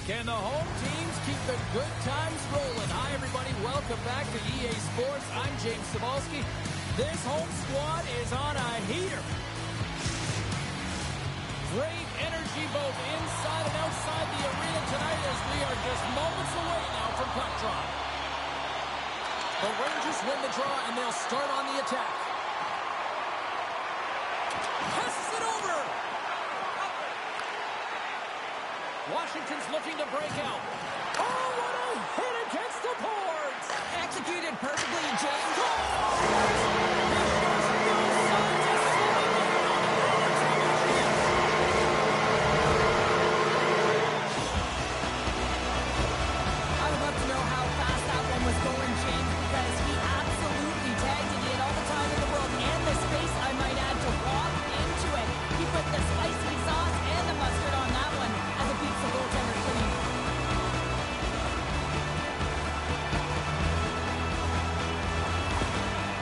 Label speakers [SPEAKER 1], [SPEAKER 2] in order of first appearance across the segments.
[SPEAKER 1] Can the home teams keep the good times rolling? Hi, everybody. Welcome back to EA Sports. I'm James Cebulski. This home squad is on a heater. Great energy both inside and outside the arena tonight as we are just moments away now from puck drop. The Rangers win the draw and they'll start on the attack. Passes it over. Washington's looking to break out. Oh, what a hit against the boards!
[SPEAKER 2] Executed perfectly, James. I would love to know how fast that one was going, James, because he absolutely tagged it. He had all the time in the world and the space, I might add, to walk into it. He put the spicy sauce and the mustard on that one as it beats the goaltender clean.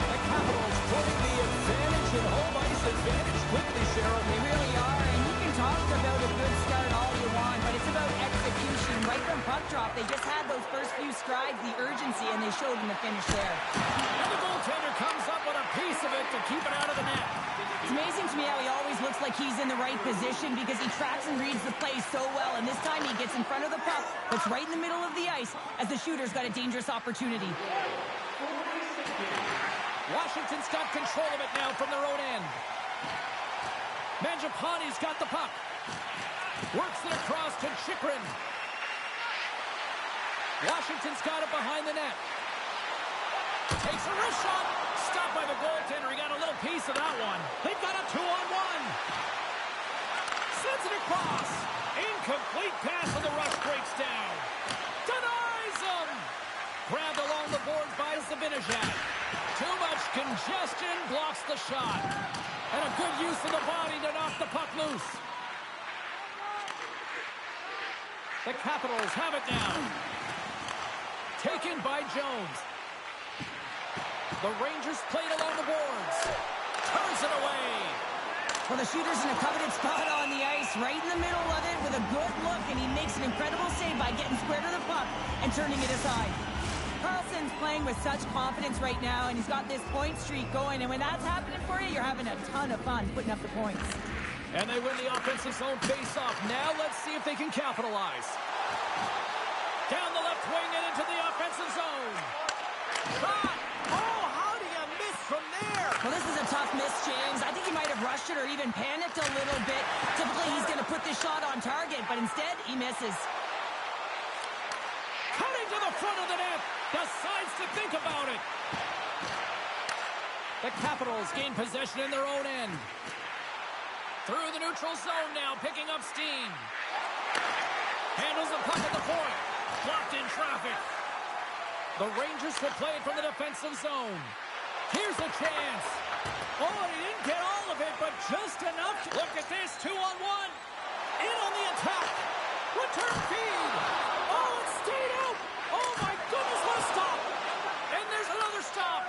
[SPEAKER 1] The Capitals putting the advantage in home ice advantage quickly, Cheryl.
[SPEAKER 2] They really are, and you can talk about a good start all you want, but it's about execution. Right from puck drop, they just had those first few strides, the urgency, and they showed in the finish there.
[SPEAKER 1] And the goaltender comes up with a piece of it to keep it out of the net.
[SPEAKER 2] It's amazing to me how he always looks like he's in the right position because he tracks and reads the play so well, and this time he gets in front of the puck, that's right in the middle of the ice, as the shooter's got a dangerous opportunity.
[SPEAKER 1] Washington's got control of it now from their own end. Mangiapane's got the puck. Works it across to Chikrin. Washington's got it behind the net. Takes a wrist shot. Stopped by the goaltender. He got a little piece of that one. They've got a 2-on-1. Sends it across. Incomplete pass and the rush breaks down. Denies him. Grabbed along the boards by Zibanejad. Too much congestion blocks the shot. And a good use of the body to knock the puck loose. The Capitals have it now. Taken by Jones. The Rangers played along the boards. Turns it away.
[SPEAKER 2] Well, the shooter's in a coveted spot on the ice, right in the middle of it with a good look, and he makes an incredible save by getting square to the puck and turning it aside. Carlson's playing with such confidence right now, and he's got this point streak going, and when that's happening for you, you're having a ton of fun putting up the points.
[SPEAKER 1] And they win the offensive zone face-off. Now let's see if they can capitalize. Down the left wing and into the offensive zone. Shot! Oh, how do you miss from there?
[SPEAKER 2] Well, this is a tough miss, James. I think he might have rushed it or even panicked a little bit. Typically, he's going to put this shot on target, but instead, he misses.
[SPEAKER 1] Cutting to the front of the net. Decides to think about it. The Capitals gain possession in their own end. Through the neutral zone now, picking up steam. Handles the puck at the point. Blocked in traffic. The Rangers will play it from the defensive zone. Here's a chance. Oh, he didn't get all of it, but just enough. Look at this, 2-on-1. In on the attack. Return feed. Oh, it stayed out. Oh, my goodness, what a stop. And there's another stop.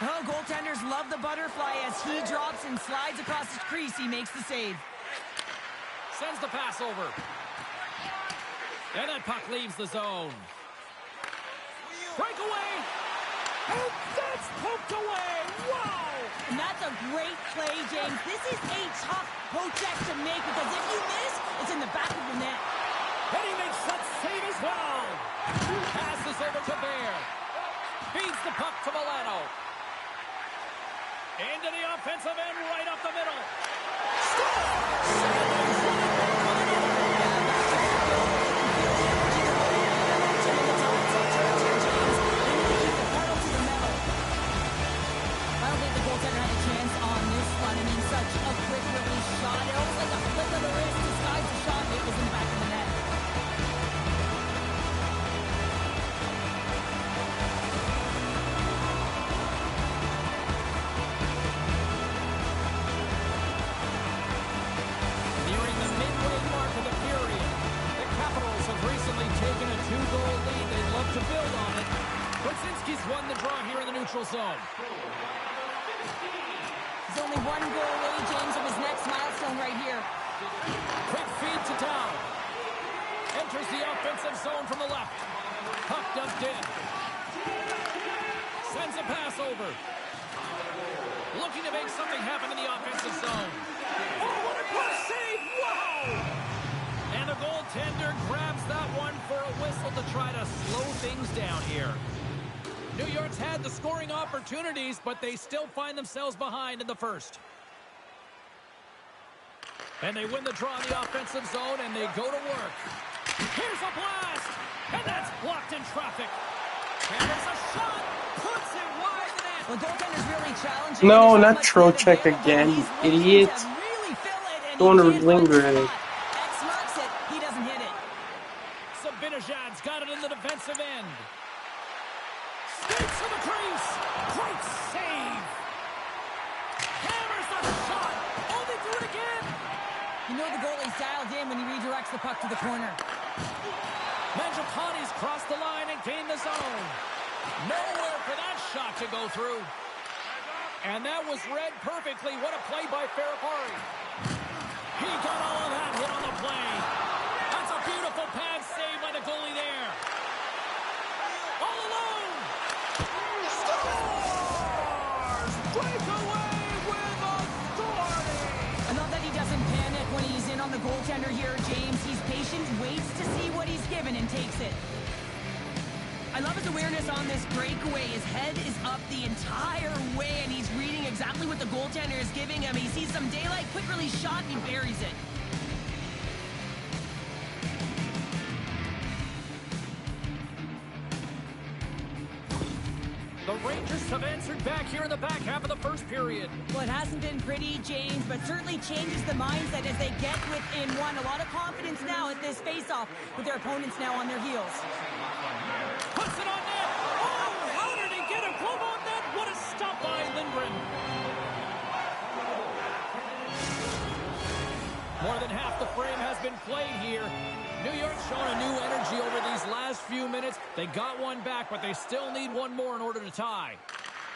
[SPEAKER 2] Oh, goaltenders love the butterfly as he drops and slides across his crease. He makes the save.
[SPEAKER 1] Sends the pass over. And that puck leaves the zone. Breakaway. And that's poked away. Wow.
[SPEAKER 2] And that's a great play, James. This is a tough poke check to make because if you miss, it's in the back of the net.
[SPEAKER 1] And he makes that save as well. Passes over to Bear. Feeds the puck to Milano. Into the offensive end, right up the middle.
[SPEAKER 2] I don't think the goaltender had a chance on this one. I mean, such a quick release shot. It almost like a flick of the wrist disguised the shot. It was in the back of the net.
[SPEAKER 1] Nearing the midway mark of the period, the Capitals have recently taken a 2-goal lead. They'd love to build on it. Brzezinski's won the draw here in the neutral zone.
[SPEAKER 2] He's only one goal away, James, of his next milestone right here.
[SPEAKER 1] Quick feed to Down. Enters the offensive zone from the left. Puck dumped in. Sends a pass over. Looking to make something happen in the offensive zone. Oh, what a push save! Wow! And the goaltender grabs that one for a whistle to try to slow things down here. New York's had the scoring opportunities, but they still find themselves behind in the first. And they win the draw in the offensive zone, and they go to work. Here's a blast! And that's blocked in traffic. And there's a shot! Puts it wide of the net!
[SPEAKER 2] The goaltender's really challenging.
[SPEAKER 3] No, not Trocheck again, idiot.
[SPEAKER 2] Really fill it, and
[SPEAKER 3] Don't
[SPEAKER 2] he can't
[SPEAKER 3] linger
[SPEAKER 2] find
[SPEAKER 3] at
[SPEAKER 2] the
[SPEAKER 3] it.
[SPEAKER 2] spot. X marks it. He doesn't hit it.
[SPEAKER 1] Zibanejad's got it in the defensive end. Skates to the crease. Great save. Hammers the shot. Oh, they do it again.
[SPEAKER 2] You know the goalie's dialed in when he redirects the puck to the corner.
[SPEAKER 1] Mangiapane's crossed the line and gained the zone. Nowhere for that shot to go through. And that was read perfectly. What a play by Ferrapari. He got all of that hit on the play. That's a beautiful pad save by the goalie there. All alone. Scores! Breakaway with authority.
[SPEAKER 2] I love that he doesn't panic when he's in on the goaltender here, James. He's patient, waits to see what he's given, and takes it. I love his awareness on this breakaway. His head is up the entire way, and he's reading exactly what the goaltender is giving him. He sees some daylight, quick release shot, and he buries it.
[SPEAKER 1] The Rangers have answered back here in the back half of the first period.
[SPEAKER 2] Well, it hasn't been pretty, James, but certainly changes the mindset as they get within one. A lot of confidence now at this face-off with their opponents now on their heels.
[SPEAKER 1] Puts it on net. Oh, how did he get a glove on net? What a stop by Lindgren. More than half the frame has been played here. New York's shown a new energy over these last few minutes. They got one back, but they still need one more in order to tie.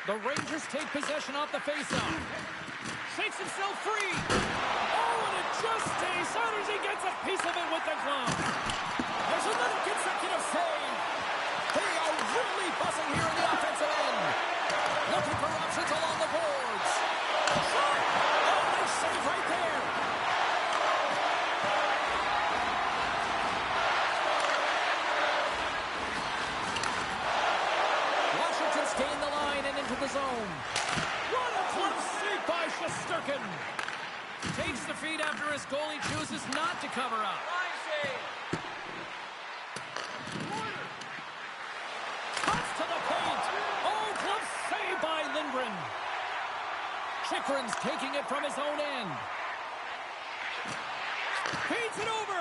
[SPEAKER 1] The Rangers take possession off the faceoff. Shakes himself free. Oh, and it just stays out as he gets a piece of it with the glove. There's another consecutive save. They are really buzzing here in the offensive end. Looking for options along the boards. Shot! Oh, nice save right there. Washington's gained the line and into the zone. What a close save by Shesterkin. Takes the feed after his goalie chooses not to cover up. Cuts to the paint. Oh, close save by Lindgren. Chychrun's taking it from his own end. Feeds it over.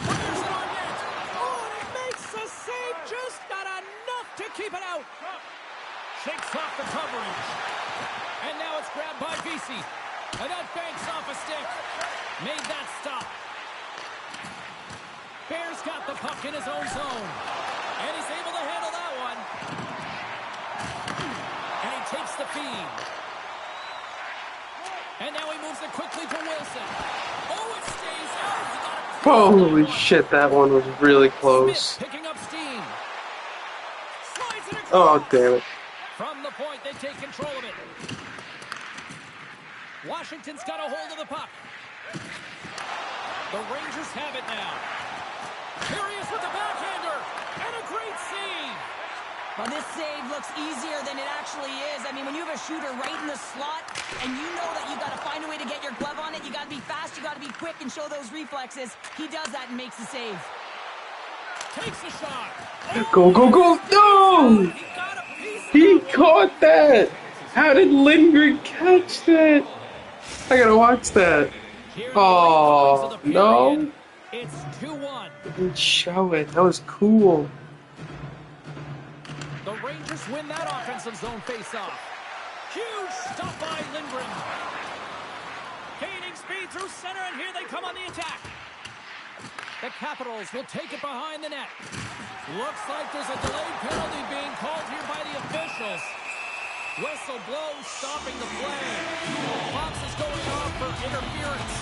[SPEAKER 1] Fires it on net. Oh, and he makes the save. Just not enough to keep it out. Shakes off the coverage. And now it's grabbed by Vesey. And that banks off a stick. Made that stop. Bears got the puck in his own zone. And he's able to handle that one. And he takes the feed. And now he moves it quickly to Wilson. Oh, it stays out.
[SPEAKER 3] Holy shit, that one was really close.
[SPEAKER 1] Smith picking up steam. Slides it across.
[SPEAKER 3] Oh, damn it.
[SPEAKER 1] From the point, they take control of it. Washington's got a hold of the puck. The Rangers have it now. Here he is with the backhander. And a great save.
[SPEAKER 2] Well, this save looks easier than it actually is. I mean, when you have a shooter right in the slot, and you know that you got to find a way to get your glove on it, you got to be fast, you got to be quick and show those reflexes. He does that and makes the save.
[SPEAKER 1] Takes a shot.
[SPEAKER 3] Go, go, go! No!
[SPEAKER 1] He got a piece of
[SPEAKER 3] He
[SPEAKER 1] it.
[SPEAKER 3] caught that! How did Lindgren catch that? I gotta watch that.
[SPEAKER 1] Here in the late
[SPEAKER 3] Oh,
[SPEAKER 1] goings of the
[SPEAKER 3] no.
[SPEAKER 1] period, it's 2-1.
[SPEAKER 3] Didn't show it. That was cool.
[SPEAKER 1] The Rangers win that offensive zone faceoff. Huge stop by Lindgren. Gaining speed through center, and here they come on the attack. The Capitals will take it behind the net. Looks like there's a delayed penalty being called here by the officials. Whistle blows, stopping the play. Box is going off for interference.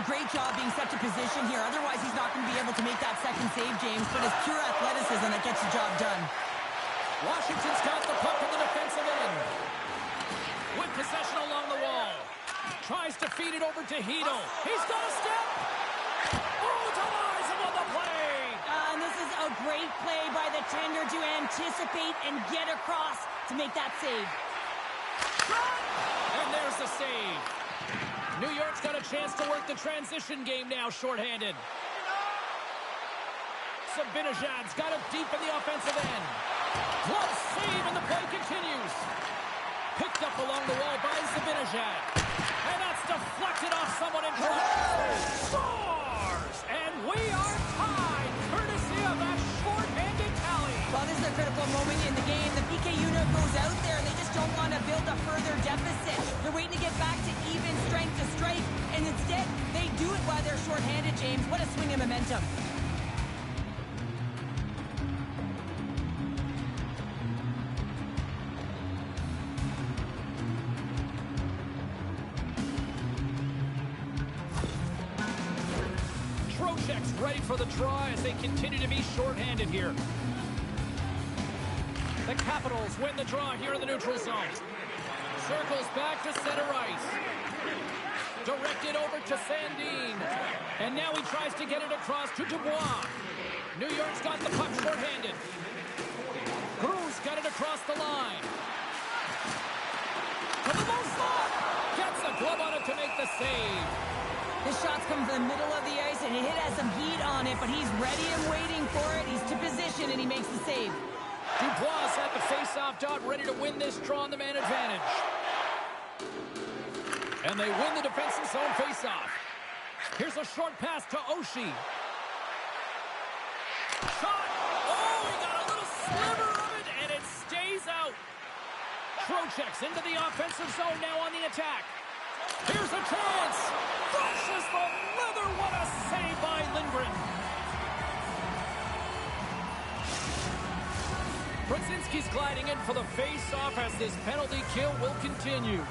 [SPEAKER 2] great job being set to position here. Otherwise, he's not going to be able to make that second save, James. But it's pure athleticism that gets the job done.
[SPEAKER 1] Washington's got the puck in the defensive end. With possession along the wall. Tries to feed it over to Hito. He's got a step. Oh, denies him on the play.
[SPEAKER 2] And this is a great play by the tender to anticipate and get across to make that save.
[SPEAKER 1] And there's the save. New York's got a chance to work the transition game now, shorthanded. Zibanejad's got it deep in the offensive end. Glove save, and the play continues. Picked up along the wall by Zibanejad. And that's deflected off someone in front. Scores! And we are tied, courtesy of that short-handed tally.
[SPEAKER 2] Well, this is a critical moment in the game. The PK unit goes out there, and they just don't want to build a further deficit. They're waiting to get back to even strength to strike, and instead, they do it while they're short-handed, James. What a swing of momentum.
[SPEAKER 1] Ready for the draw as they continue to be shorthanded here. The Capitals win the draw here in the neutral zone. Circles back to center ice. Directed over to Sandin. And now he tries to get it across to Dubois. New York's got the puck shorthanded. Cruz got it across the line. To the low slot. Gets a glove on it to make the save.
[SPEAKER 2] This shot's coming from the middle of the ice, and it has some heat on it, but he's ready and waiting for it. He's to position, and he makes the save.
[SPEAKER 1] Dubois at the face-off dot, ready to win this draw on the man advantage. And they win the defensive zone face-off. Here's a short pass to Oshie. Shot! Oh, he got a little sliver of it, and it stays out. Trocheck's into the offensive zone now on the attack. Here's a chance. Crushes the leather. What a save by Lindgren. Brzezinski's gliding in for the face-off as this penalty kill will continue.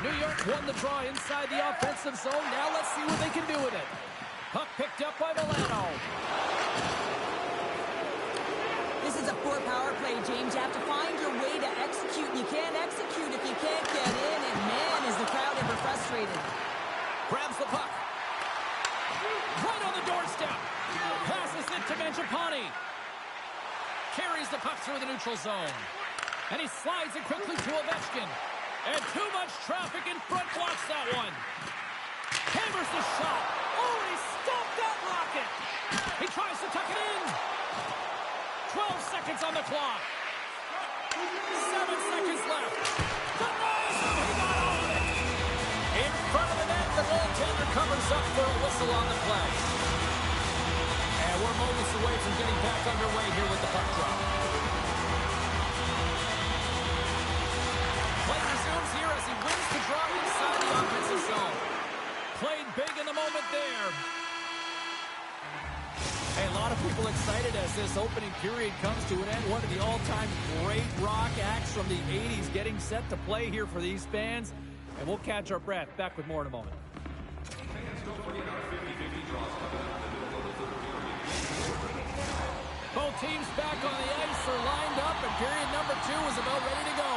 [SPEAKER 1] New York won the draw inside the offensive zone. Now let's see what they can do with it. Puck picked up by Milano.
[SPEAKER 2] This is a poor power play, James. You have to find your way to execute. You can't execute if you can't get in. And man, is the crowd ever frustrated.
[SPEAKER 1] Grabs the puck. Right on the doorstep. Passes it to Mangiapane. Carries the puck through the neutral zone. And he slides it quickly to Ovechkin. And too much traffic in front blocks that one. Hammers the shot. Oh, he stopped that rocket. He tries to tuck it in. 12 seconds on the clock. 7 seconds left. Denies him. He got all of it. In front of the net, the goaltender covers up for a whistle on the play. And we're moments away from getting back underway here with the puck drop. Play resumes here as he wins the draw inside the offensive zone. Played big in the moment there. Hey, a lot of people excited as this opening period comes to an end. One of the all-time great rock acts from the 80s getting set to play here for these fans. And we'll catch our breath. Back with more in a moment. Both teams back on the ice are lined up, and period number 2 is about ready to go.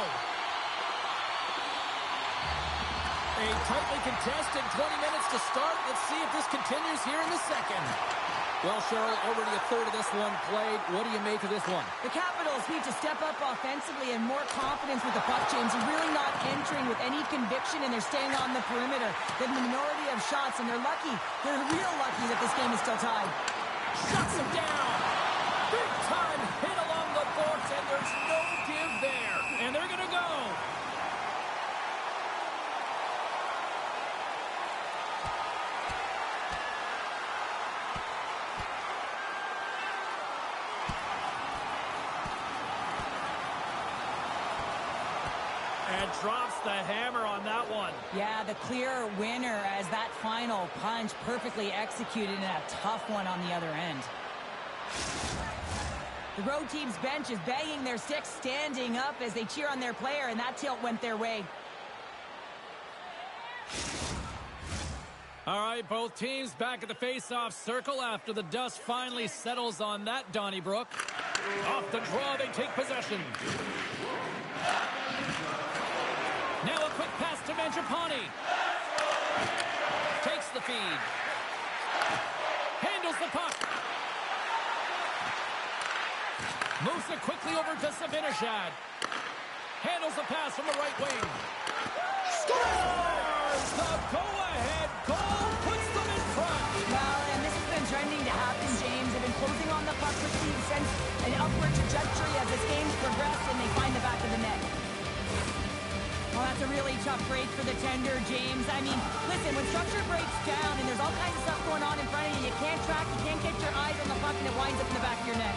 [SPEAKER 1] A tightly contested 20 minutes to start. Let's see if this continues here in the second. Well, Cheryl, already a third of this one played. What do you make of this one?
[SPEAKER 2] The Capitals need to step up offensively and more confidence with the puck, James. They're really not entering with any conviction, and they're staying on the perimeter. The minority of shots, and they're lucky. They're real lucky that this game is still tied.
[SPEAKER 1] Shuts him down. Big time hit along the boards, and there's no give there. And they're going to go. And drops the hammer on that one.
[SPEAKER 2] Yeah, the clear winner as that final punch perfectly executed and a tough one on the other end. The road team's bench is banging their sticks, standing up as they cheer on their player, and that tilt went their way.
[SPEAKER 1] All right, both teams back at the face-off circle after the dust finally settles on that Donnybrook. Off the draw, they take possession. Now a quick pass to Mangiapane. Takes the feed. Handles the puck. Moves it quickly over to Zibanejad. Handles the pass from the right wing. Scores! The go-ahead goal puts them in front.
[SPEAKER 2] Well, and this has been trending to happen, James. They've been closing on the puck, which seems sense an upward trajectory as this game's progressed, and they find the back of the net. Well, that's a really tough break for the tender, James. I mean, listen, when structure breaks down and there's all kinds of stuff going on in front of you, you can't track, you can't get your eyes on the puck, and it winds up in the back of your net.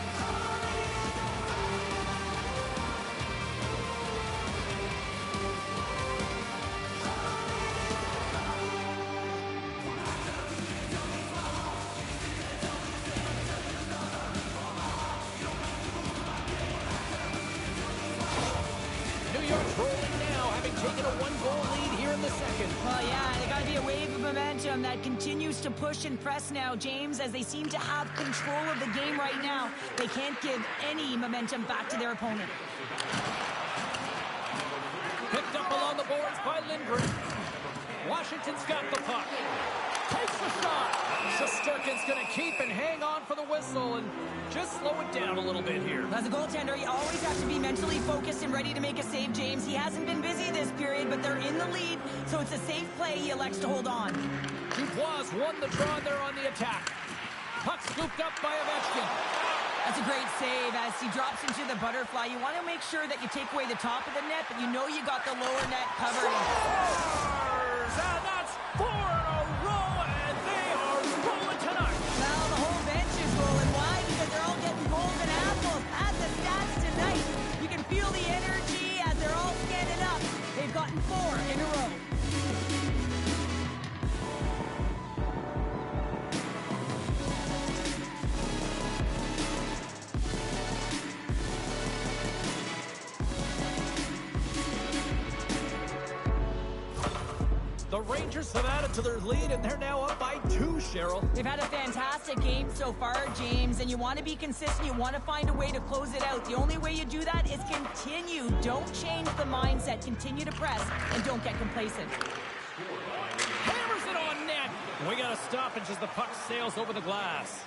[SPEAKER 2] Well, yeah, they got to be a wave of momentum that continues to push and press now, James, as they seem to have control of the game right now. They can't give any momentum back to their opponent.
[SPEAKER 1] Picked up along the boards by Lindgren. Washington's got the puck. Takes the shot. Shesterkin's going to keep and hang on for the whistle and just slow it down a little bit here.
[SPEAKER 2] As a goaltender, you always have to be mentally focused and ready to make a save, James. He hasn't been busy this period, but they're in the lead, so it's a safe play. He elects to hold on.
[SPEAKER 1] Dubois won the draw there on the attack. Puck scooped up by Ovechkin.
[SPEAKER 2] That's a great save as he drops into the butterfly. You want to make sure that you take away the top of the net, but you know you got the lower net covered.
[SPEAKER 1] Scores! And that's 4 in a row, and they are rolling tonight.
[SPEAKER 2] Well, the whole bench is rolling. Why? Because they're all getting golden apples. At the stats tonight, you can feel the energy as they're all standing up. They've gotten 4 in a row.
[SPEAKER 1] The Rangers have added to their lead, and they're now up by 2, Cheryl.
[SPEAKER 2] They've had a fantastic game so far, James, and you want to be consistent. You want to find a way to close it out. The only way you do that is continue. Don't change the mindset. Continue to press, and don't get complacent.
[SPEAKER 1] Hammers it on net. We got a stoppage as the puck sails over the glass.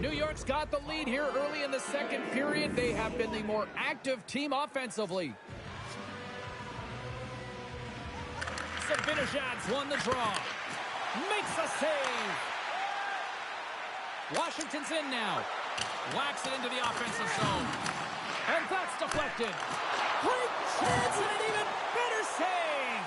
[SPEAKER 1] New York's got the lead here early in the second period. They have been the more active team offensively. Zibanejad's won the draw. Makes a save. Washington's in now. Whacks it into the offensive zone. And that's deflected. Great chance and an even better save.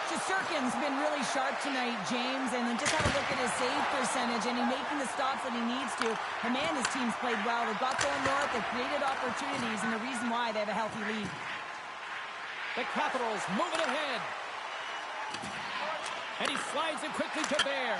[SPEAKER 2] Shesterkin's been really sharp tonight, James, and just have a look at his save percentage, and he's making the stops that he needs to. And man, his team's played well. They've got going north, they've created opportunities, and the reason why they have a healthy lead.
[SPEAKER 1] The Capitals moving ahead. And he slides it quickly to Bear.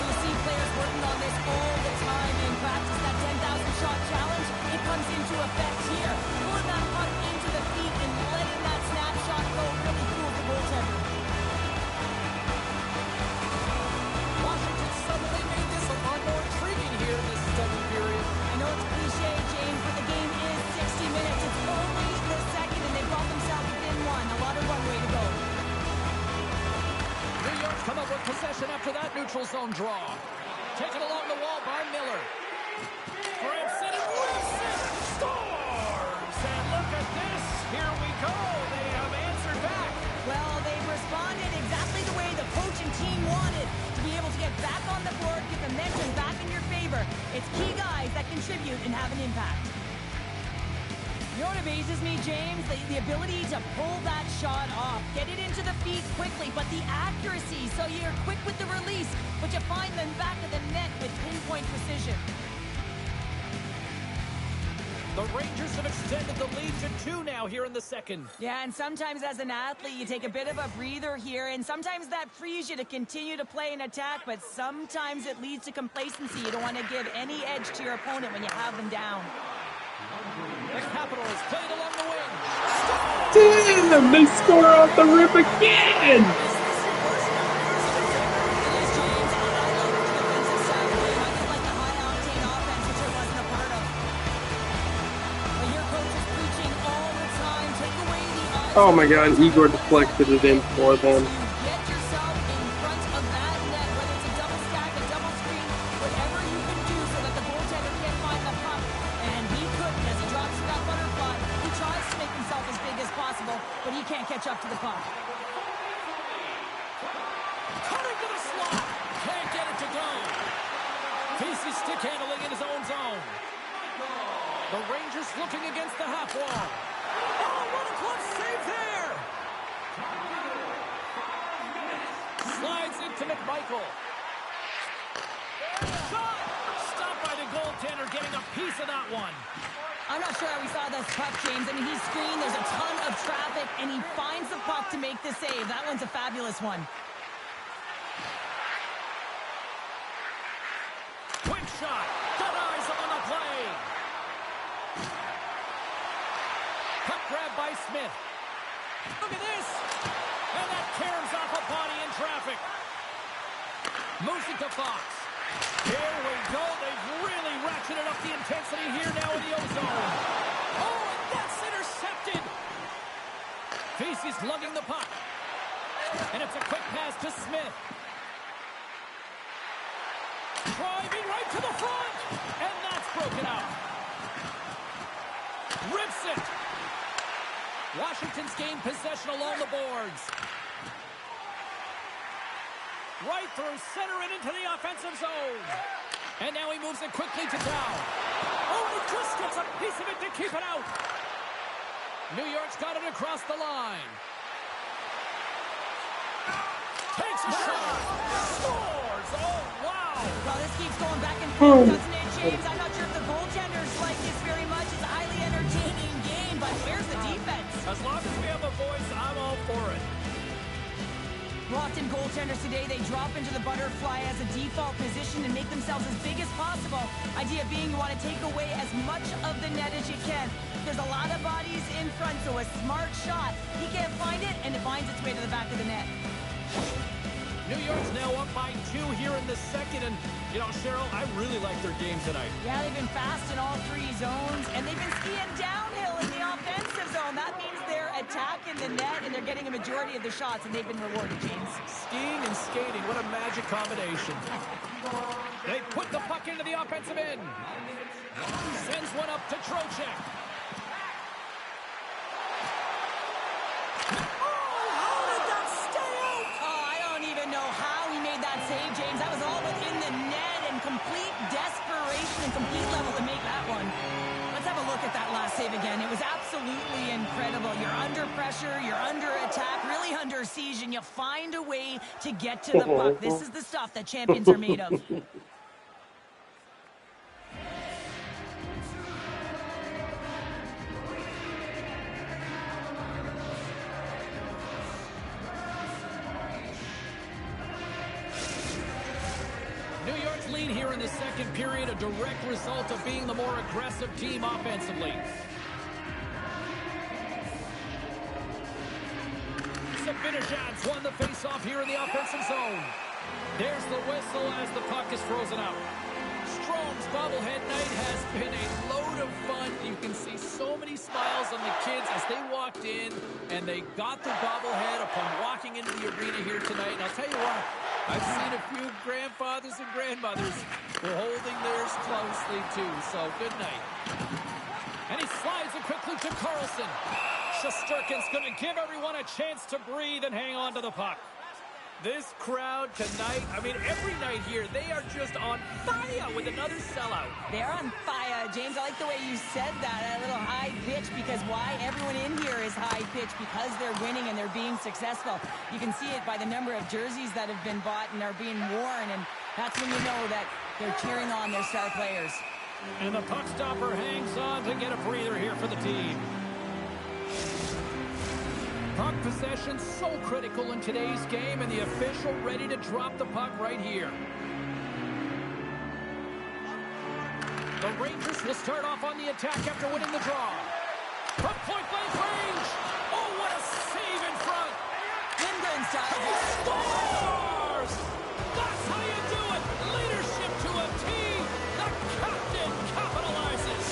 [SPEAKER 2] You see players working on this all the time in practice. That 10,000 shot challenge, it comes into effect here. Pulling that puck into the feet and letting that snapshot go really fools the goaltender.
[SPEAKER 1] Washington suddenly made this a lot more intriguing here in this second period.
[SPEAKER 2] I know it's cliche, James, but the game is 60 minutes. It's only the second, and they've got themselves within one. A lot of runway to go.
[SPEAKER 1] New York's come up with possession after that neutral zone draw. Taken along the wall by Miller. Grimson and Wilson scores! And look at this. Here we go. They have answered back.
[SPEAKER 2] Well, they've responded exactly the way the coach and team wanted. To be able to get back on the board, get momentum back in your favor. It's key guys that contribute and have an impact. You know what amazes me, James? The ability to pull that shot off. Get it into the feet quickly, but the accuracy. So you're quick with the release, but you find them back of the net with pinpoint precision.
[SPEAKER 1] The Rangers have extended the lead to 2 now here in the second.
[SPEAKER 2] Yeah, and sometimes as an athlete, you take a bit of a breather here, and sometimes that frees you to continue to play and attack, but sometimes it leads to complacency. You don't want to give any edge to your opponent when you have them down.
[SPEAKER 1] The Capitals played along the wing.
[SPEAKER 3] Damn, they score off the rip again!
[SPEAKER 2] Oh
[SPEAKER 3] my god, Igor deflected it in for them.
[SPEAKER 2] Get yourself in front of that net, whether it's a double stack, a double screen, whatever you can do so that the goaltender can't find the puck. And he couldn't as he drops to that butterfly. He tries to make himself as big as possible, but he can't catch up to the puck.
[SPEAKER 1] Cutting to the slot. Can't get it to go. Casey stick handling in his own zone. The Rangers looking against the half wall. Oh, what a close save there! Slides into McMichael. Shot! Stopped by the goaltender, getting a piece of that one.
[SPEAKER 2] I'm not sure how we saw this puck, James. I mean, he's screened, there's a ton of traffic, and he finds the puck to make the save. That one's a fabulous one.
[SPEAKER 1] Quick shot. Denies him on the play. Puck grab by Smith. Look at this. And that caroms off a body in traffic. Moves it to Fox. Here we go. They've really ratcheted up the intensity here now in the O-zone. Oh, and that's intercepted. Casey's lugging the puck. And it's a quick pass to Smith. Driving right to the front. And that's broken out. Rips it. Washington's gained possession along the boards. Right through center and into the offensive zone. And now he moves it quickly to Dow. Oh, he just gets a piece of it to keep it out. New York's got it across the line. Takes a shot. Scores. Oh, wow.
[SPEAKER 2] Well, this keeps going back and forth, doesn't it, James? I'm not sure if the goaltenders like this very much. It's a highly entertaining game, but where's the defense?
[SPEAKER 1] As long as we have a voice, I'm all for it.
[SPEAKER 2] Often goaltenders today, they drop into the butterfly as a default position and make themselves as big as possible. Idea being you want to take away as much of the net as you can. There's a lot of bodies in front, so a smart shot. He can't find it, and it finds its way to the back of the net.
[SPEAKER 1] New York's now up by 2 here in the second, and, you know, Cheryl, I really like their game tonight.
[SPEAKER 2] Yeah, they've been fast in all 3 zones, and they've been skiing downhill in the offensive zone. That means they're attacking the net, and they're getting a majority of the shots, and they've been rewarded, James.
[SPEAKER 1] Skiing and skating, what a magic combination. They put the puck into the offensive end. Sends one up to Trocheck.
[SPEAKER 2] James, that was all within the net and complete desperation and complete level to make that one. Let's have a look at that last save again. It was absolutely incredible. You're under pressure, you're under attack, really under siege, and you find a way to get to the puck. This is the stuff that champions are made of.
[SPEAKER 1] Lead here in the second period, a direct result of being the more aggressive team offensively. Zibanejad's won the face-off here in the offensive zone. There's the whistle as the puck is frozen out. Strome's bobblehead night has been a load of fun. You can see so many smiles on the kids as they walked in and they got their bobblehead upon walking into the arena here tonight. And I'll tell you what, I've seen a few grandfathers and grandmothers who are holding theirs closely too, so good night. And he slides it quickly to Carlson. Shesterkin's going to give everyone a chance to breathe and hang on to the puck. This crowd tonight, I mean, every night here, they are just on fire with another sellout.
[SPEAKER 2] They're on fire, James. I like the way you said that, a little high pitch, because why? Everyone in here is high pitch because they're winning and they're being successful. You can see it by the number of jerseys that have been bought and are being worn, and that's when you know that they're cheering on their star players.
[SPEAKER 1] And the puck stopper hangs on to get a breather here for the team. Puck possession so critical in today's game, and the official ready to drop the puck right here. The Rangers will start off on the attack after winning the draw. From point-blank range. Oh, what a save in front.
[SPEAKER 2] Lindgren's
[SPEAKER 1] He scores! That's how you do it. Leadership to a team. The captain capitalizes.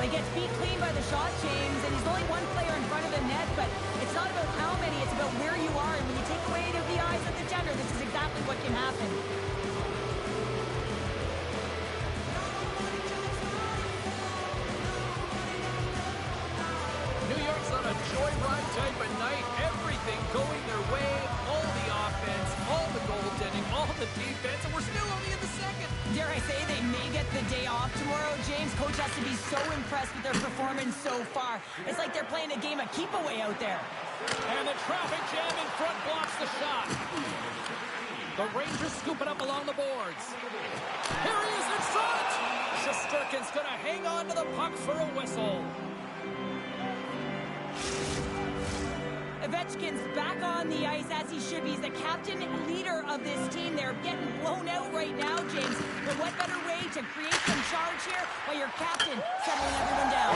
[SPEAKER 2] He gets beat clean by the shot, James, and he's only one player in front of the net, but it's not about how many, it's about where you are, and when you take away the eyes of the defender, this is exactly what can happen.
[SPEAKER 1] New York's on a joyride type of night. Everything going their way, all the offense, all the goaltending, all the defense, and we're still only in the second.
[SPEAKER 2] Dare I say they may get the day off tomorrow, James. Coach has to be so impressed with their performance so far. It's like they're playing a game of keep-away out there.
[SPEAKER 1] And the traffic jam in front blocks the shot. The Rangers scoop it up along the boards. Here he is in front! Shesterkin's going to hang on to the puck for a whistle.
[SPEAKER 2] Ovechkin's back on the ice as he should be. He's the captain and leader of this team. They're getting blown out right now, James. But what better way to create some charge here while your captain settling everyone down?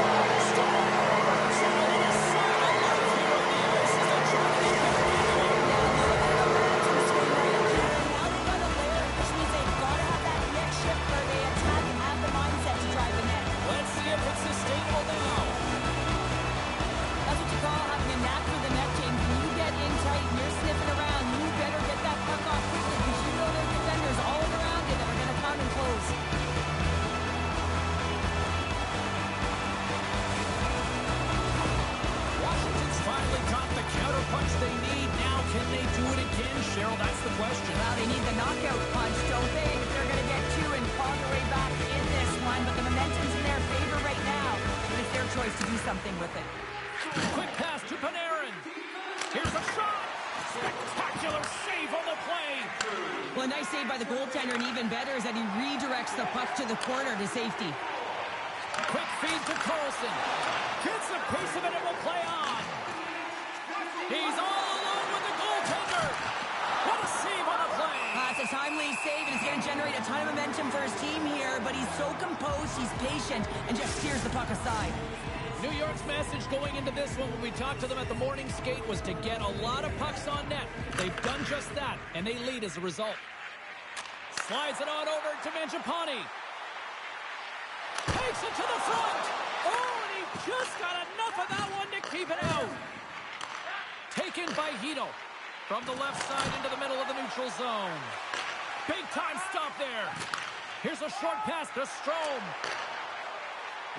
[SPEAKER 1] Let's see if it's sustainable now.
[SPEAKER 2] That's what you call having a knack for the net, James. When you get in tight and you're sniffing around, you better get that puck off quickly because you know there's defenders all around you that are going to come and close.
[SPEAKER 1] Washington's finally got the counter punch they need. Now, can they do it again, Cheryl? That's the question.
[SPEAKER 2] Well, they need the knockout punch, don't they? If they're going to get two and claw their way back in this one, but the momentum's in their favor right now. But it's their choice to do something with it.
[SPEAKER 1] Quick pass to Panarin. Here's a shot. Spectacular save on the play.
[SPEAKER 2] Well, a nice save by the goaltender, and even better is that he redirects the puck to the corner to safety.
[SPEAKER 1] Quick feed to Carlson. Gets the pace of it and will play on. He's all alone with the goaltender. What a save on the play.
[SPEAKER 2] It's a timely save, and it's going to generate a ton of momentum for his team here, but he's so composed, he's patient, and just steers the puck aside.
[SPEAKER 1] New York's message going into this one when we talked to them at the morning skate was to get a lot of pucks on net. They've done just that, and they lead as a result. Slides it on over to Mangiapane. Takes it to the front. Oh, and he just got enough of that one to keep it out. Taken by Hito. From the left side into the middle of the neutral zone. Big time stop there. Here's a short pass to Strome.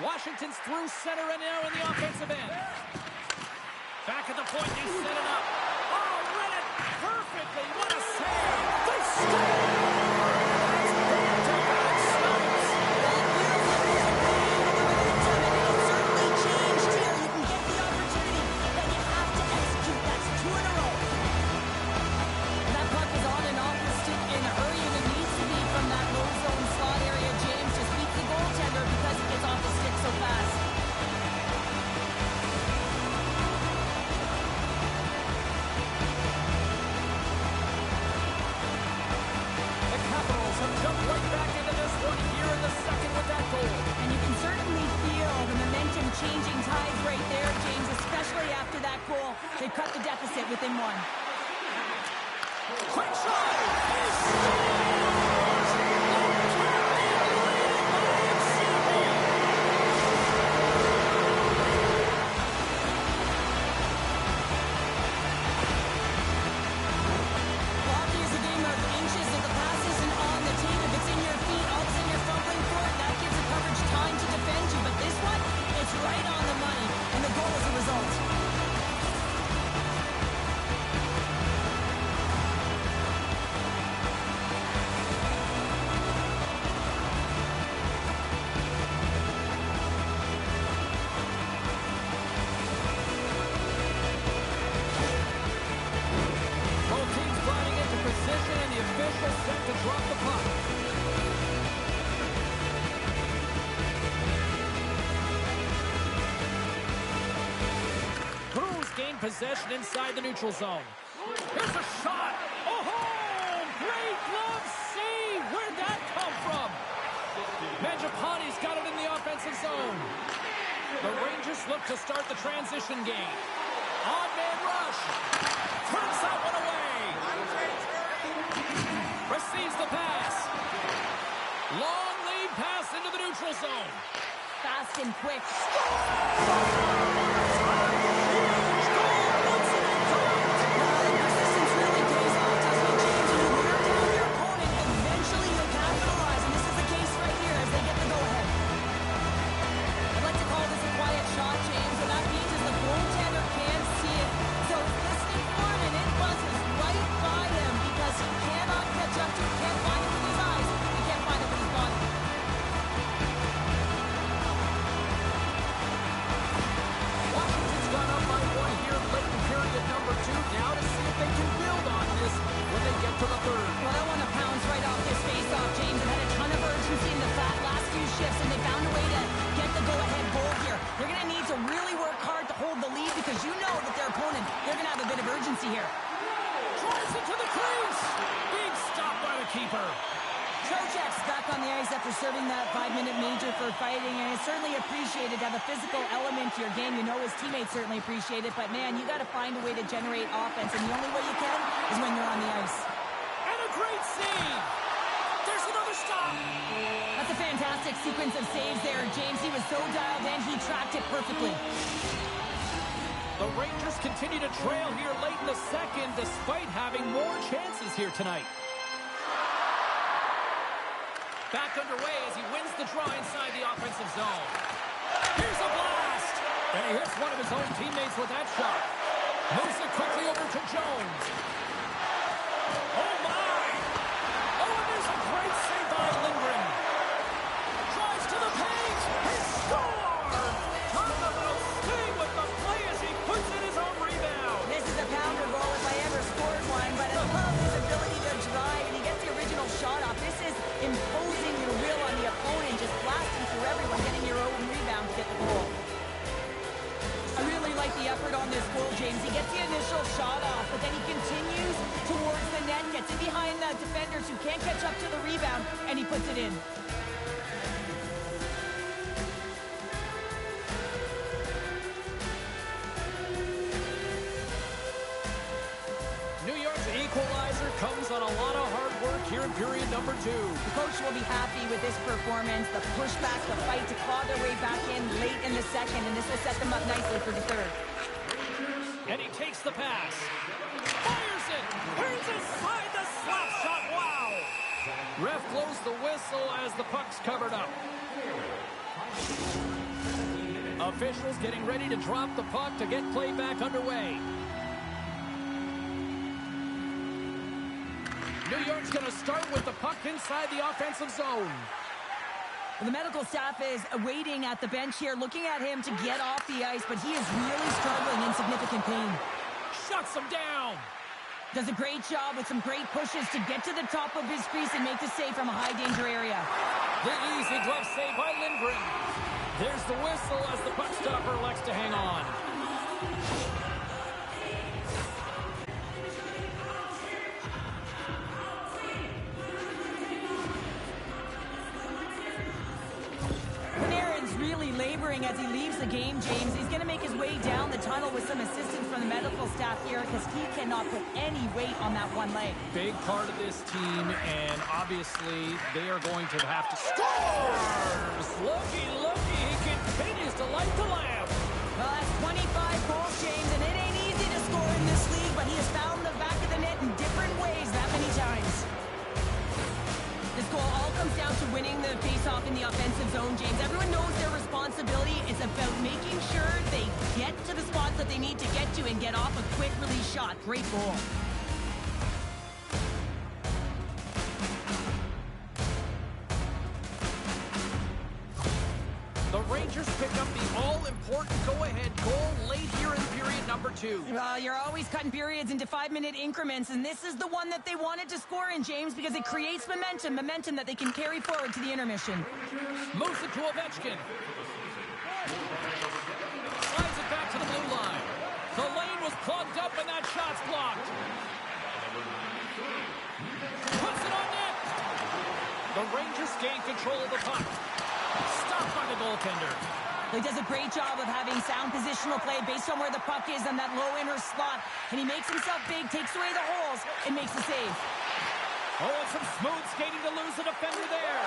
[SPEAKER 1] Washington's through center and now in the offensive end. Back at the point, they set it up. Oh, read it perfectly. What a save. They score!
[SPEAKER 2] Changing tides right there, James, especially after that goal. They cut the deficit within one.
[SPEAKER 1] Quick shot!
[SPEAKER 2] Hockey is a game of inches. If the pass isn't on the tape, if it's in your feet, all of a sudden you're fumbling for it. That gives the coverage time to defend you. But this one, it's right on the money, and the goal is a result.
[SPEAKER 1] possession inside the neutral zone. Here's a shot. Oh, great glove save. Where'd that come from? Mangiapane's got it in the offensive zone. The Rangers look to start the transition game. Odd man rush. Turns that one away. Receives the pass. Long lead pass into the neutral zone.
[SPEAKER 2] Fast and quick. Persistence really pays off, doesn't it, James? When you wear down your opponent, eventually you'll capitalize, and this is the case right here as they get the go-ahead. I'd like to call this a quiet shot, James. What that means is the goaltender can't see it, so he's listening for it, and it buzzes right by him because he cannot catch up to it, can't find it with his eyes, he can't find it with his body.
[SPEAKER 1] Washington's gone up by one here late in period number 2. Now to see if they can build on this when they get to the third.
[SPEAKER 2] Well, I want to pounce right off this face-off, James. They've had a ton of urgency in the last few shifts, and they found a way to get the go-ahead goal here. They're going to need to really work hard to hold the lead because you know that their opponent, they're going to have a bit of urgency here.
[SPEAKER 1] Drives it to the crease. Big stop by the keeper.
[SPEAKER 2] Trocheck's back on the ice after serving that 5-minute major for fighting, and it's certainly appreciated to have a physical element to your game. You know his teammates certainly appreciate it, but man, you got to find a way to generate offense, and the only way you can is when you're on the ice.
[SPEAKER 1] And a great save. There's another stop.
[SPEAKER 2] That's a fantastic sequence of saves there, James. He was so dialed in, he tracked it perfectly.
[SPEAKER 1] The Rangers continue to trail here late in the second despite having more chances here tonight. Back underway as he wins the draw inside the offensive zone. Here's a blast! And he hits one of his own teammates with that shot. Moves it quickly over to Jones. Oh, my! Oh, and there's a great save by Lindgren. Drives to the paint. He scores! Talk about staying with the play as he puts in his own rebound.
[SPEAKER 2] This is a pounder goal if I ever scored one, but I love his ability to drive, and he gets the original shot off. This is imposing your will on the opponent, just blasting through everyone, getting your own rebound to get the goal. I really like the effort on this goal, James. He gets the initial shot off, but then he continues towards the net, gets it behind the defenders who can't catch up to the rebound, and he puts it in.
[SPEAKER 1] New York's equalizer comes on a lot of hard work here in period number 2.
[SPEAKER 2] The coach will be happy with this performance, the pushback, the fight to claw their way back in late in the second, and this will set them up nicely for the third.
[SPEAKER 1] And he takes the pass. Fires it. Turns inside the slap shot. Wow. Ref blows the whistle as the puck's covered up. Officials getting ready to drop the puck to get play back underway. New York's going to start with the puck inside the offensive zone.
[SPEAKER 2] The medical staff is waiting at the bench here, looking at him to get off the ice, but he is really struggling in significant pain.
[SPEAKER 1] Shuts him down.
[SPEAKER 2] Does a great job with some great pushes to get to the top of his crease and make the save from a high-danger area.
[SPEAKER 1] The easy glove save by Lindgren. There's the whistle as the puck stopper elects to hang on.
[SPEAKER 2] Really laboring as he leaves the game, James. He's going to make his way down the tunnel with some assistance from the medical staff here because he cannot put any weight on that one leg.
[SPEAKER 1] Big part of this team, and obviously they are going to have to score. Looky, he continues to light the lamp.
[SPEAKER 2] Well, that's 25 goals, James, and it ain't easy to score in this league, but he has found the back of the net in different ways that many times. This goal all comes down to winning the face-off in the offensive zone, James. Everyone knows their responsibility. It's about making sure they get to the spots that they need to get to and get off a quick release shot. Great goal.
[SPEAKER 1] The Rangers pick up the all-important go-ahead goal late here in period number 2.
[SPEAKER 2] Well, you're always cutting periods into 5-minute increments, and this is the one that they wanted to score in, James, because it creates momentum that they can carry forward to the intermission.
[SPEAKER 1] Moves it to Ovechkin. Slides it back to the blue line. The lane was The Rangers gain control of the puck. Stopped by the goaltender.
[SPEAKER 2] He does a great job of having sound positional play based on where the puck is on that low inner slot. And he makes himself big, takes away the holes, and makes the save.
[SPEAKER 1] Oh, and some smooth skating to lose the defender there.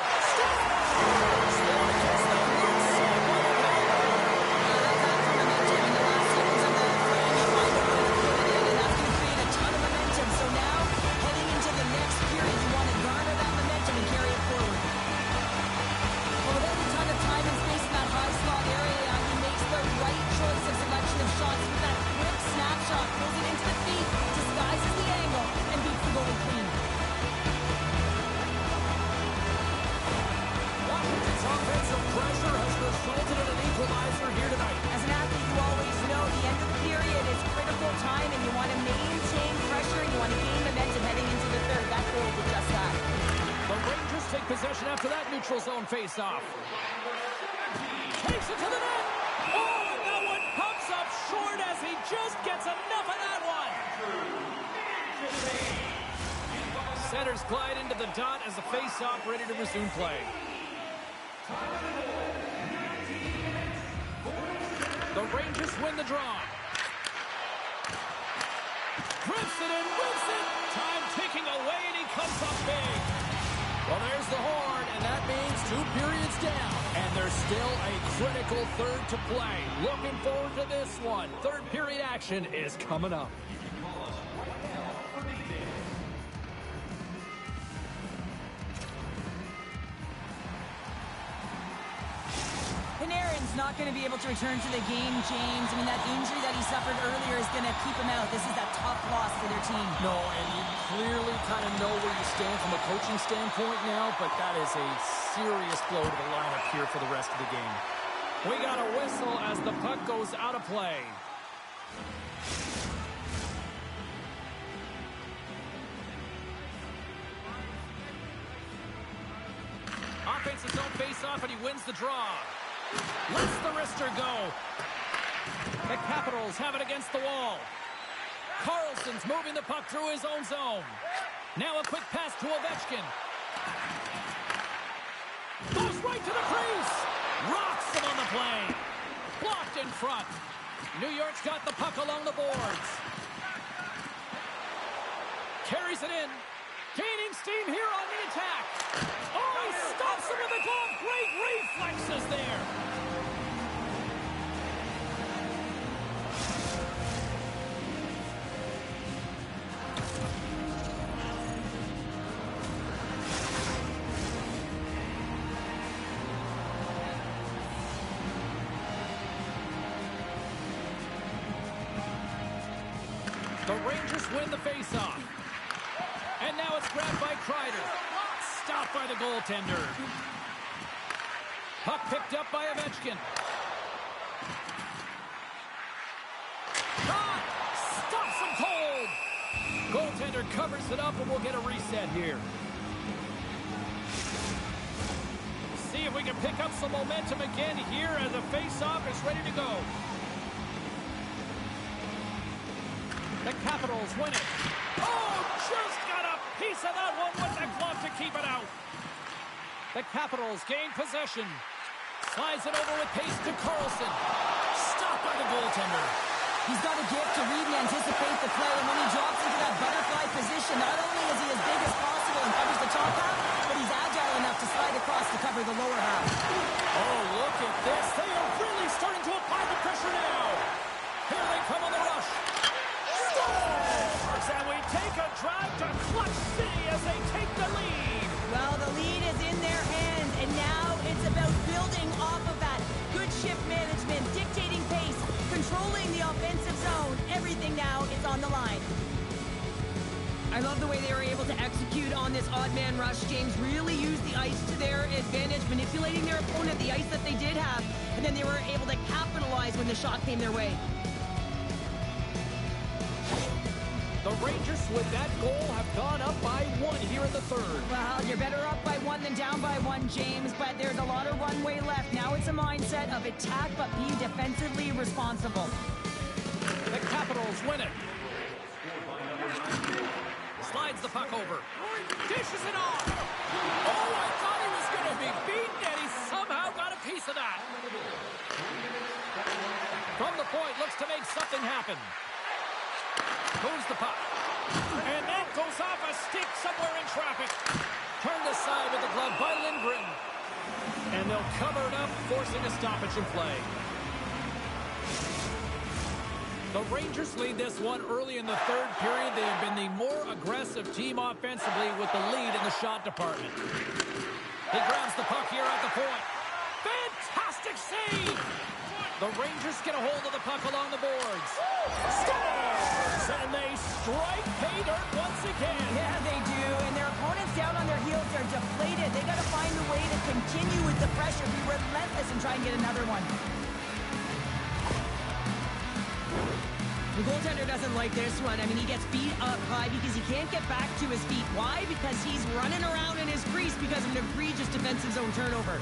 [SPEAKER 1] Possession after that neutral zone face-off. Takes it to the net. Oh, and that one comes up short as he just gets enough of that one. Centers glide into the dot as the face-off ready to resume play. The Rangers win the draw. Grips it and whips it. Time ticking away, and he comes up big. Well, there's the horn, and that means 2 periods down. And there's still a critical third to play. Looking forward to this one. Third period action is coming up.
[SPEAKER 2] Panarin's not going to be able to return to the game, James. I mean, that injury that he suffered earlier is going to keep him out. This is that tough loss for their team.
[SPEAKER 1] No, and you clearly kind of know where you stand from a coaching standpoint now, but that is a serious blow to the lineup here for the rest of the game. We got a whistle as the puck goes out of play. Offensive zone face-off, and he wins the draw. Lets the wrister go. The Capitals have it against the wall. Carlson's moving the puck through his own zone. Now a quick pass to Ovechkin. Goes right to the crease. Rocks him on the play. Blocked in front. New York's got the puck along the boards. Carries it in. Gaining steam here on the attack. Oh, he stops him with a glove. Great reflexes there. The Rangers win the faceoff. And now it's grabbed by Kreider. Stopped by the goaltender. Puck picked up by Ovechkin. Shot! Stops him cold! Goaltender covers it up, and we'll get a reset here. See if we can pick up some momentum again here as the face-off is ready to go. The Capitals win it. Oh, just got a piece of that one with the glove to keep it out. The Capitals gain possession. Slides it over with pace to Carlson. Stopped by the goaltender.
[SPEAKER 2] He's got a gift to read and anticipate the play, and when he drops into that butterfly position, not only is he as big as possible and covers the top half, but he's agile enough to slide across to cover the lower half.
[SPEAKER 1] Oh, look at this. They are really starting to apply the pressure now. Here they come on the rush. Scores! And we take a drive to Clutch City as they take the lead.
[SPEAKER 2] Well, the lead is in their hands, and now it's about building off of that. Good shift management, dictating pace, controlling the offensive zone. Everything now is on the line. I love the way they were able to execute on this odd man rush. James really used the ice to their advantage, manipulating their opponent, the ice that they did have, and then they were able to capitalize when the shot came their way.
[SPEAKER 1] The Rangers, with that goal, have gone up by 1 here in the third.
[SPEAKER 2] Well, you're better up by 1 than down by 1, James, but there's a lot of runway left. Now it's a mindset of attack, but be defensively responsible.
[SPEAKER 1] The Capitals win it. Slides slides the puck over. Dishes it off. Oh, I thought he was going to be beaten, and he somehow got a piece of that. From the point, looks to make something happen. Moves the puck. And that goes off a stick somewhere in traffic. Turned aside with the glove by Lindgren. And they'll cover it up, forcing a stoppage in play. The Rangers lead this one early in the third period. They have been the more aggressive team offensively with the lead in the shot department. He grabs the puck here at the point. Fantastic save! The Rangers get a hold of the puck along the boards. Scores! And they strike pay dirt once again.
[SPEAKER 2] Yeah, they do. And their opponents down on their heels are deflated. They got to find a way to continue with the pressure, be relentless, and try and get another one. The goaltender doesn't like this one. I mean, he gets beat up high because he can't get back to his feet. Why? Because he's running around in his crease because of an egregious defensive zone turnover.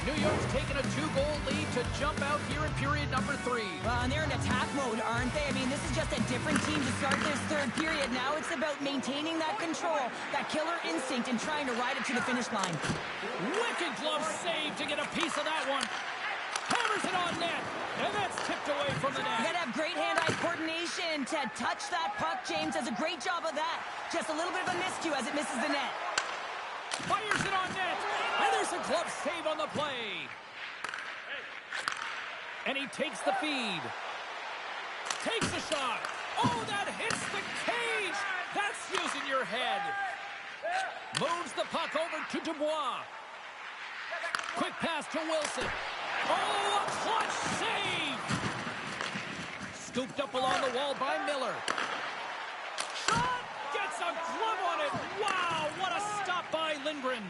[SPEAKER 1] New York's taken a 2-goal lead to jump out here in period number 3.
[SPEAKER 2] Well, and they're in attack mode, aren't they? I mean, this is just a different team to start this third period. Now it's about maintaining that control, that killer instinct, and trying to ride it to the finish line.
[SPEAKER 1] Wicked glove save to get a piece of that one. Hammers it on net, and that's tipped away from the net.
[SPEAKER 2] You gotta have great hand-eye coordination to touch that puck. James does a great job of that. Just a little bit of a miscue as it misses the net.
[SPEAKER 1] Fires it on net, and there's a glove save on the play. And he takes the feed. Takes a shot. Oh, that hits the cage. That's using your head. Moves the puck over to Dubois. Quick pass to Wilson. Oh, a clutch save. Scooped up along the wall by Miller. Shot. Gets a glove on it. Wow, what a stop by Lindgren.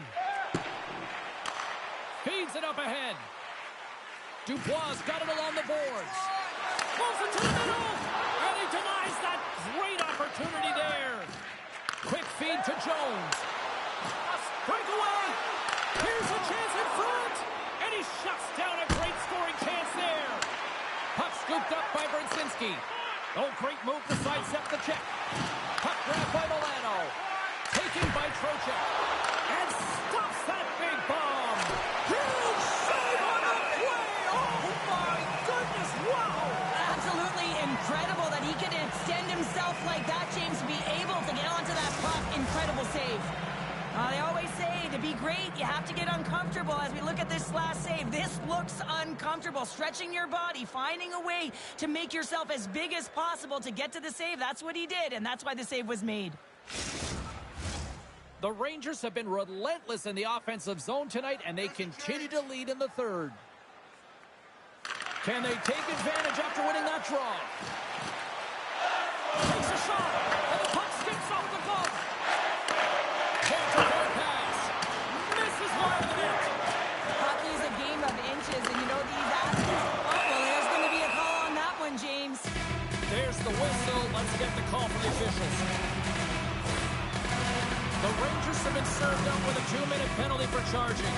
[SPEAKER 1] Feeds it up ahead. Dubois got it along the boards. Moves it to the middle. And he denies that great opportunity there. Quick feed to Jones. Breakaway. Here's a chance in front. And he shuts down a great scoring chance there. Puck scooped up by Brzezinski. Oh, great move to sidestep the check. Puck grabbed by Milano. Taken by Trocheck. And stops that big bomb. Huge save on the play. Oh, my goodness. Wow.
[SPEAKER 2] Absolutely incredible that he could extend himself like that, James, to be able to get onto that puck. Incredible save. They always say to be great, you have to get uncomfortable. As we look at this last save, this looks uncomfortable. Stretching your body, finding a way to make yourself as big as possible to get to the save. That's what he did, and that's why the save was made.
[SPEAKER 1] The Rangers have been relentless in the offensive zone tonight, and they continue to lead in the third. Can they take advantage after winning that draw? Takes a shot, and the puck skips off the glove. Point-to-point pass. Misses wide of the net.
[SPEAKER 2] Hockey is a game of inches, and you know these athletes. Oh, well, there's going to be a call on that one, James.
[SPEAKER 1] There's the whistle. Let's get the call from the officials. The Rangers have been served up with a 2-minute penalty for charging.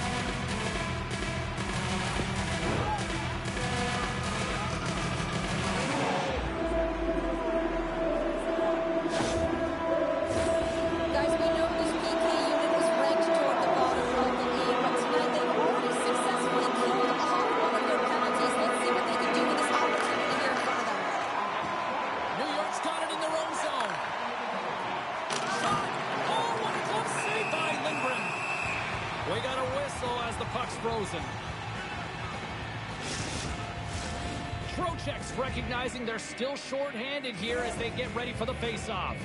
[SPEAKER 4] Guys, we know this PK unit is ranked toward the bottom of the league, but tonight they've already successfully killed all one of their penalties. Let's see what they can do with this opportunity here in front of them.
[SPEAKER 1] New York's got it in their own zone. Shot. Oh, what a glove save by Lindgren. We got a whistle as the puck's frozen. Trocheck's recognizing they're still short-handed here as they get ready for the face-off.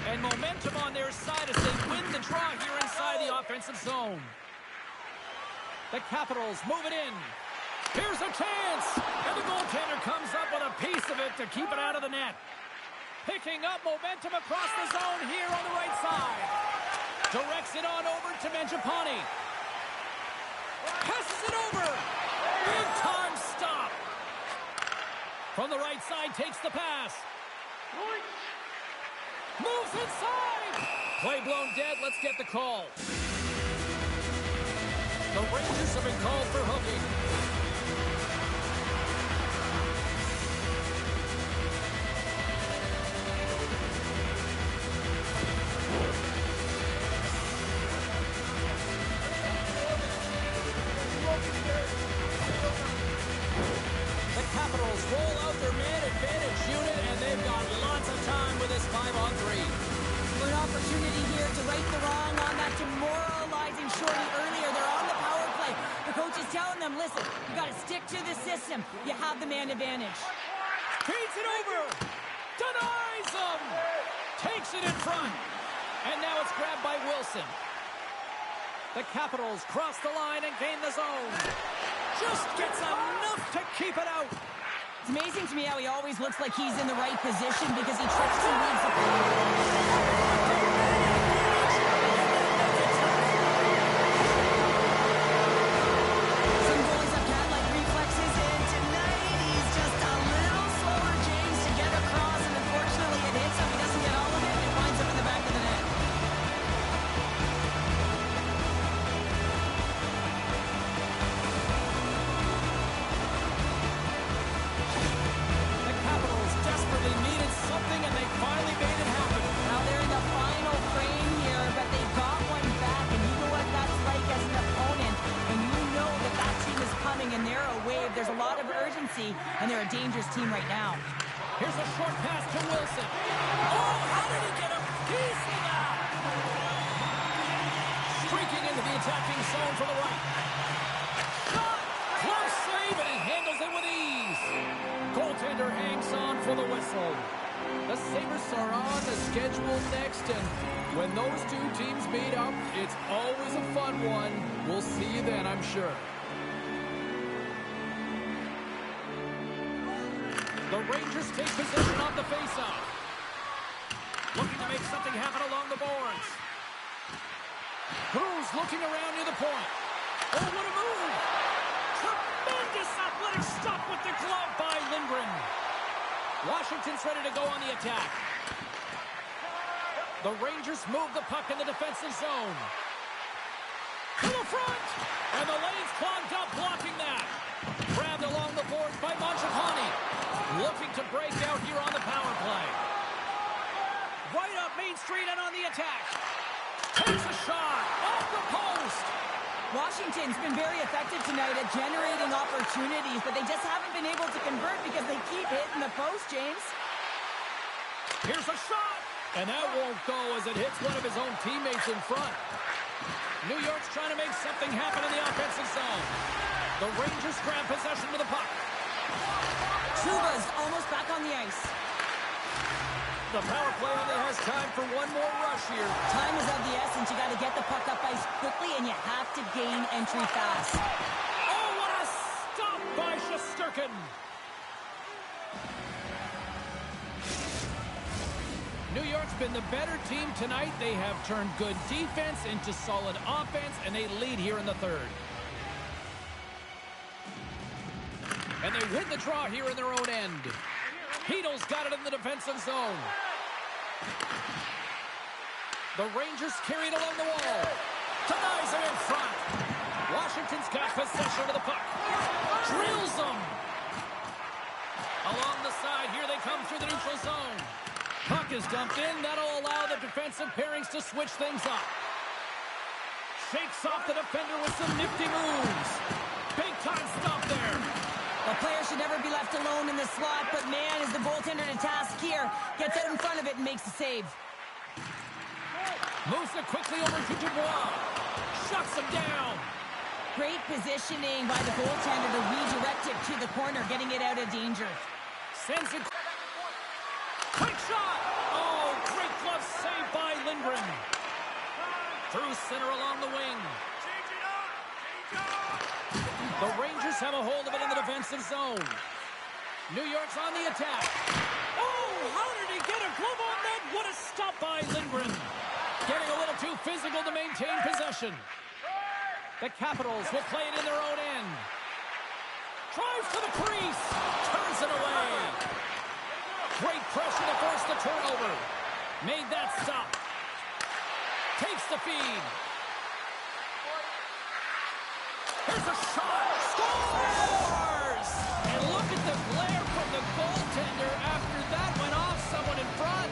[SPEAKER 1] And momentum on their side as they win the draw here inside the offensive zone. The Capitals move it in. Here's a chance. And the goaltender comes up with a piece of it to keep it out of the net. Picking up momentum across the zone here on the right side. Directs it on over to Mangiapane. Passes it over. Big time stop. From the right side, takes the pass. Moves inside. Play blown dead. Let's get the call. The Rangers have been called for hooking. The Capitals roll out their man advantage unit, and they've got lots of time with this 5-on-3.
[SPEAKER 2] An opportunity here to right the wrong on that demoralizing shorty earlier. They're on the power play. The coach is telling them, listen, you got to stick to the system. You have the man advantage.
[SPEAKER 1] Feeds it over. Denies him. Takes it in front. And now it's grabbed by Wilson. The Capitals cross the line and gain the zone. Just gets enough to keep it out.
[SPEAKER 2] It's amazing to me how he always looks like he's in the right position because he tricks and leads the play. Some goalies have cat-like reflexes, and tonight he's just a little slower, James, to get across, and unfortunately it hits him. He doesn't get all of it, and it finds him in the back of the net.
[SPEAKER 1] The Capitals desperately needed something, and they finally made it happen.
[SPEAKER 2] Now they're in the final frame here, but they got one back, and you know what that's like as an opponent, and you know that that team is coming, and they're a wave. There's a lot of urgency, and they're a dangerous team right now.
[SPEAKER 1] Here's a short pass to Wilson. Oh, how did he get a piece of that? Streaking into the attacking zone for the right. Shot! Close save, and he handles it with ease. Goaltender hangs on for the whistle. The Sabres are on the schedule next, and when those two teams meet up, it's always a fun one. We'll see you then, I'm sure. The Rangers take position on the faceoff. Looking to make something happen along the boards. Cruz looking around near the point. Oh, what a move! Tremendous athletic stop with the glove by Lindgren. Washington's ready to go on the attack. The Rangers move the puck in the defensive zone. To the front! And the lane's clogged up, blocking that. Grabbed along the boards by Mangiapane. Looking to break out here on the power play. Right up Main Street and on the attack. Takes a shot off the post.
[SPEAKER 2] Washington's been very effective tonight at generating opportunities, but they just haven't been able to convert because they keep hitting the post, James.
[SPEAKER 1] Here's a shot. And that won't go as it hits one of his own teammates in front. New York's trying to make something happen in the offensive zone. The Rangers grab possession with the puck.
[SPEAKER 2] Trouba's almost back on the ice.
[SPEAKER 1] The power play only has time for one more rush here.
[SPEAKER 2] Time is of the essence. You got to get the puck up ice quickly, and you have to gain entry fast.
[SPEAKER 1] Oh, what a stop by Shesterkin. New York's been the better team tonight. They have turned good defense into solid offense, and they lead here in the third. And they win the draw here in their own end. Heedle's got it in the defensive zone. The Rangers carry it along the wall. Denies him in front. Washington's got possession of the puck. Drills them. Along the side, here they come through the neutral zone. Puck is dumped in. That'll allow the defensive pairings to switch things up. Shakes off the defender with some nifty moves. Big time stop there.
[SPEAKER 2] The player should never be left alone in the slot, but man, is the goaltender to task here. Gets out in front of it and makes the save.
[SPEAKER 1] Moves it quickly over to Dubois. Shuts him down.
[SPEAKER 2] Great positioning by the goaltender to redirect it to the corner, getting it out of danger.
[SPEAKER 1] Sends it. Quick shot. Oh, great glove save by Lindgren. Through center along the wing. The Rangers have a hold of it in the defensive zone. New York's on the attack. Oh, how did he get a glove on that? What a stop by Lindgren. Getting a little too physical to maintain possession. The Capitals will play it in their own end. Drives to the crease. Turns it away. Great pressure to force the turnover. Made that stop. Takes the feed. Here's a shot. Scores! And look at the glare from the goaltender after that went off someone in front.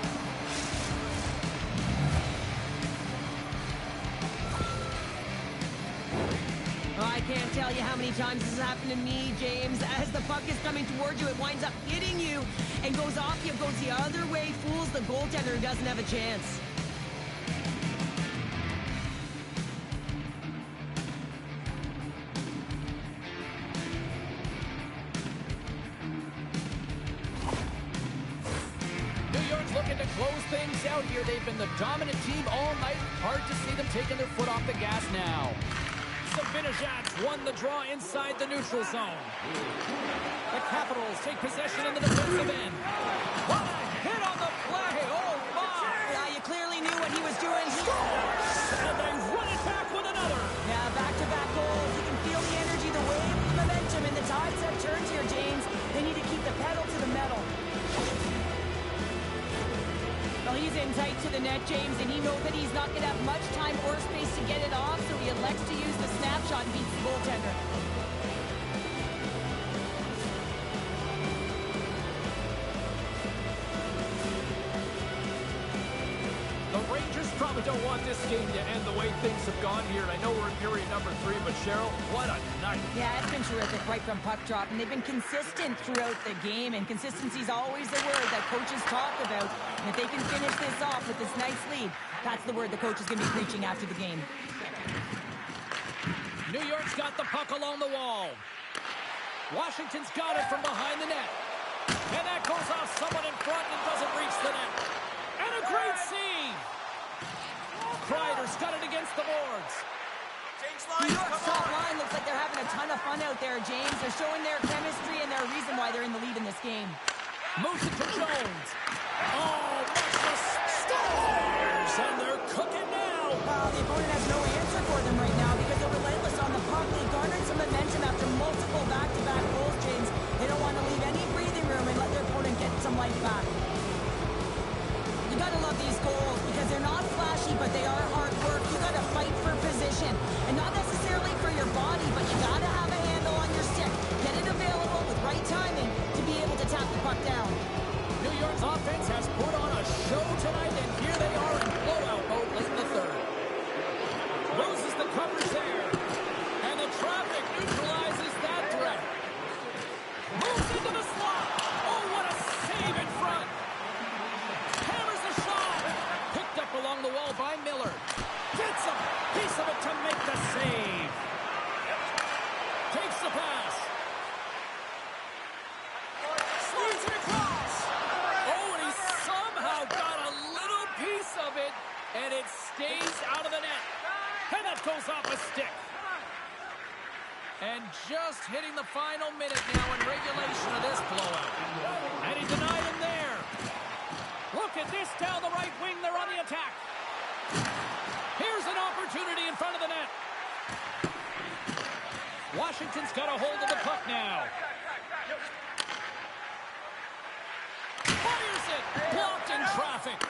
[SPEAKER 2] Oh, I can't tell you how many times this has happened to me, James. As the puck is coming towards you, it winds up hitting you and goes off you, goes the other way, fools the goaltender who doesn't have a chance.
[SPEAKER 1] Looking to close things out here. They've been the dominant team all night. Hard to see them taking their foot off the gas now. Zibanejad won the draw inside the neutral zone. The Capitals take possession in the defensive end. What a hit on the play! Oh, my!
[SPEAKER 2] Yeah, you clearly knew what he was doing.
[SPEAKER 1] And they run it back with another.
[SPEAKER 2] Yeah, back-to-back goals. You can feel the energy, the wave, the momentum, and the tides have turned here, James. They need to keep the pedal to the metal. Well, he's in tight to the net, James, and he knows that he's not going to have much time or space to get it off, so he elects to use the snapshot and beats the goaltender.
[SPEAKER 1] The Rangers probably don't want this game to end the way things have gone here. And I know we're in period number 3, but Cheryl, what a night.
[SPEAKER 2] Yeah, it's been terrific right from puck drop, and they've been consistent throughout the game, and consistency is always the word that coaches talk about. And if they can finish this off with this nice lead, that's the word the coach is going to be preaching after the game.
[SPEAKER 1] New York's got the puck along the wall. Washington's got it from behind the net. And that goes off someone in front and doesn't reach the net. And a great save! Kreider's got it against the boards.
[SPEAKER 2] New York's top line looks like they're having a ton of fun out there, James. They're showing their chemistry and their reason why they're in the lead in this game.
[SPEAKER 1] Moves it to Jones. Oh, Marcus scores! And they're cooking now.
[SPEAKER 2] Well, the opponent has no answer for them right now because they're relentless on the puck. They garnered some momentum after multiple back-to-back goals, James. They don't want to leave any breathing room and let their opponent get some life back. You gotta love these goals because they're not flashy, but they are hard work. You gotta fight for position, and not necessarily for your body, but you gotta have a handle on your stick. Get it available with right timing to be able to tap the puck down.
[SPEAKER 1] New York's offense has put on a show tonight, and here they are in blowout mode late in the third. Loses the coverage there, and the traffic neutralizes that threat. Moves into the slot. Oh, what a save in front. Hammers the shot. Picked up along the wall by Miller. Gets a piece of it to make the save. Takes the pass. Slides it across. Oh, and he somehow got a little piece of it, and it stays out of the net. And that goes off a stick. And just hitting the final minute now in regulation of this blowout. And he denied him there. Look at this down the right wing. They're on the attack. Here's an opportunity in front of the net. Washington's got a hold of the puck now. Fires it. Blocked in traffic.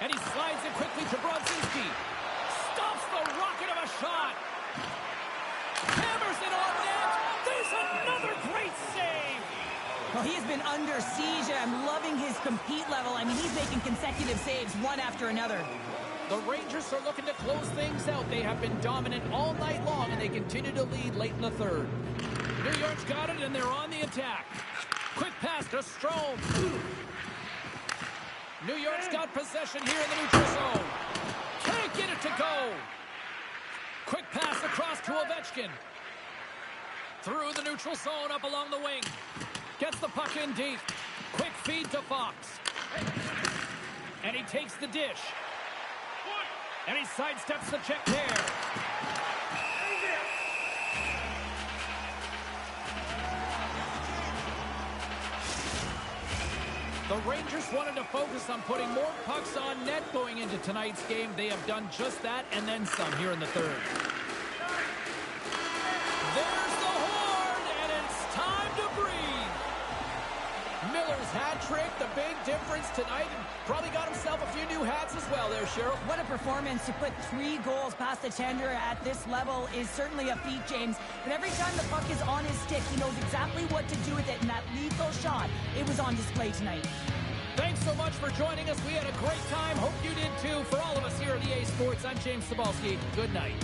[SPEAKER 1] And he slides it quickly to Brodzinski. Stops the rocket of a shot. Hammers it on net. There's another great save.
[SPEAKER 2] Well, he has been under siege, and I'm loving his compete level. I mean, he's making consecutive saves, one after another.
[SPEAKER 1] The Rangers are looking to close things out. They have been dominant all night long, and they continue to lead late in the third. New York's got it, and they're on the attack. Quick pass to Strome. New York's got possession here in the neutral zone. Can't get it to go. Quick pass across to Ovechkin. Through the neutral zone, up along the wing. Gets the puck in deep. Quick feed to Fox. And he takes the dish. And he sidesteps the check there. The Rangers wanted to focus on putting more pucks on net going into tonight's game. They have done just that and then some here in the third. There's the horn, and it's time to breathe. Miller's Hat trick, the big difference tonight, and probably got himself a few new hats as well there, Cheryl.
[SPEAKER 2] What a performance to put 3 goals past the tender at this level is certainly a feat, James. But every time the puck is on his stick, he knows exactly what to do with it, and that lethal shot, it was on display tonight.
[SPEAKER 1] Thanks so much for joining us. We had a great time. Hope you did too. For all of us here at EA Sports, I'm James Cebulski. Good night.